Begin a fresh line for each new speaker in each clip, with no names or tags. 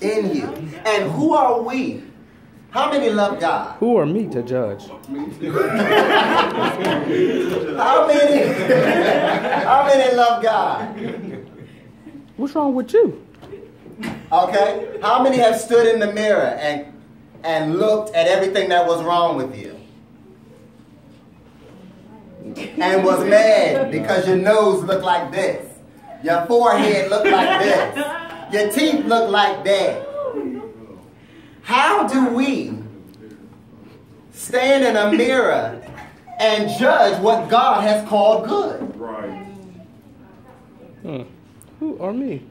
in you. And who are we? How many love God?
Who are me to judge?
How many love God?
What's wrong with you?
Okay. How many have stood in the mirror and looked at everything that was wrong with you? And was mad because your nose looked like this. Your forehead looked like this. Your teeth look like that. How do we stand in a mirror and judge what God has called good?
Right.
Who are me?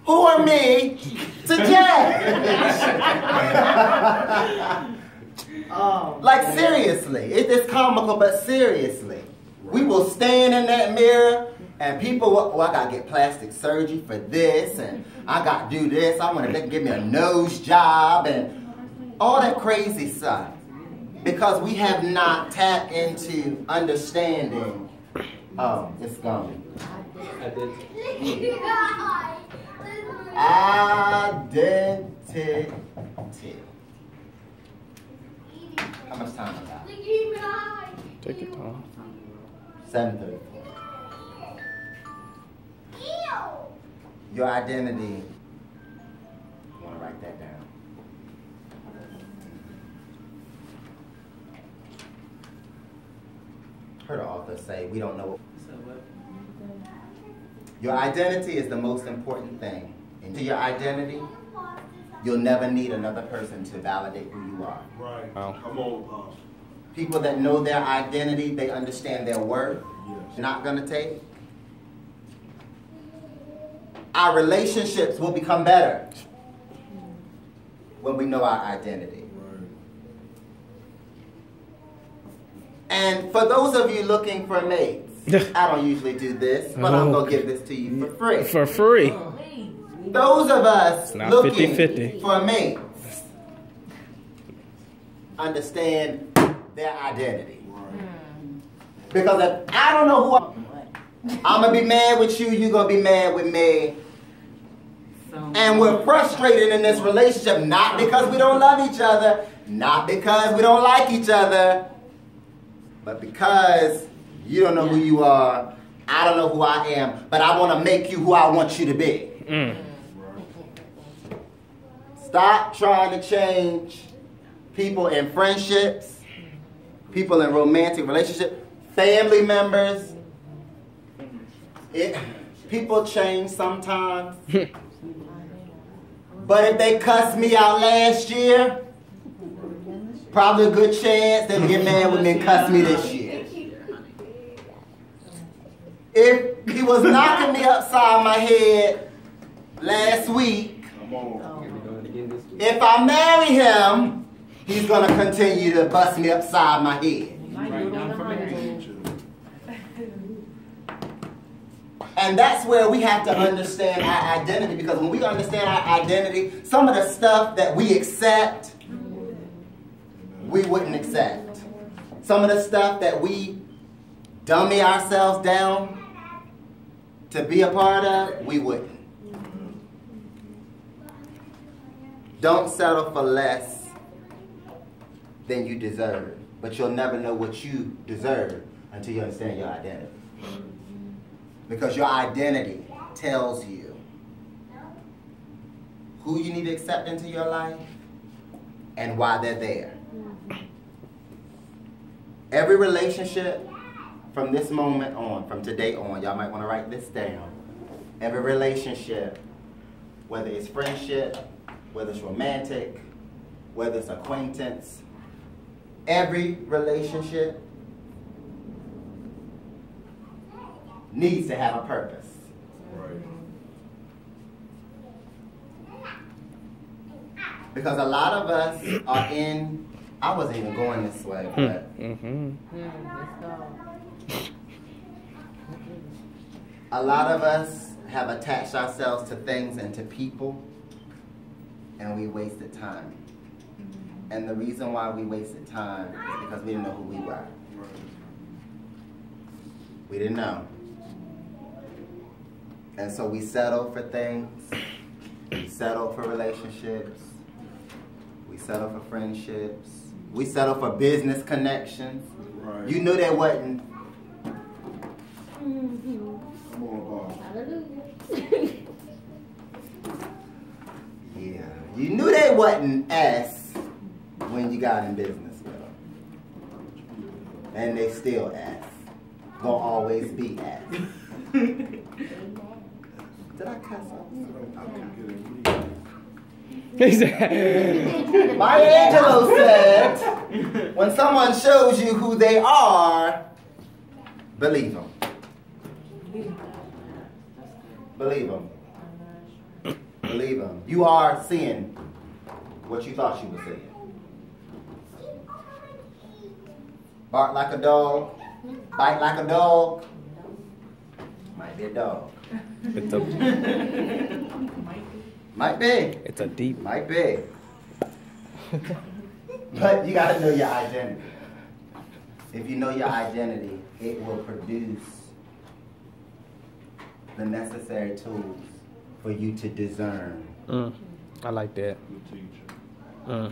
Who are me to judge? Like seriously, it's comical, but seriously. We will stand in that mirror and people, well, I gotta get plastic surgery for this, and I gotta do this, I want to give me a nose job, and all that crazy stuff. Because we have not tapped into understanding. Oh, it's gone. Identity. How much time I got?
Take your time.
7:34. Your identity. I want to write that down. Heard an author say, we don't know. Your identity is the most important thing. And to your identity, you'll never need another person to validate who you are.
Right.
Wow.
Come on, Pastor.
People that know their identity, they understand their worth.
Yes.
Not going to take. Our relationships will become better when we know our identity.
Right.
And for those of you looking for mates, I don't usually do this, but I'm going to give this to you for free.
For free.
Those of us
Not
looking
50-50.
for mates understand their identity. Because if I don't know who I'm going to be mad with you, you're going to be mad with me. And we're frustrated in this relationship, not because we don't love each other, not because we don't like each other, but because you don't know who you are, I don't know who I am, but I want to make you who I want you to be. Stop trying to change people in friendships, people in romantic relationships, family members. People change sometimes. But if they cussed me out last year, probably a good chance they'll get mad with me and cuss me this year. If he was knocking me upside my head last week, if I marry him, he's going to continue to bust me upside my head. And that's where we have to understand our identity, because when we understand our identity, some of the stuff that we accept, we wouldn't accept. Some of the stuff that we dummy ourselves down to be a part of, we wouldn't. Don't settle for less than you deserve, but you'll never know what you deserve until you understand your identity. Because your identity tells you who you need to accept into your life and why they're there. Every relationship from this moment on, from today on, y'all might want to write this down. Every relationship, whether it's friendship, whether it's romantic, whether it's acquaintance, every relationship needs to have a purpose.
Right.
Because a lot of us are in, I wasn't even going this way, but a lot of us have attached ourselves to things and to people, and we wasted time. And the reason why we wasted time is because we didn't know who we were. We didn't know. And so we settled for things. We settle for relationships. We settle for friendships. We settle for business connections.
Right.
You knew they wasn't. Yeah. You knew they wasn't S when you got in business with them. And they still S. Gonna always be S. Did I cuss out? Maya Angelou said, when someone shows you who they are, believe them. Believe them. Believe them. You are seeing what you thought you were seeing. Bark like a dog, bite like a dog, might be a dog.
It's a,
Might be.
it's a deep.
Might be. But you gotta know your identity. If you know your identity, it will produce the necessary tools for you to discern.
I like that.
Good teacher.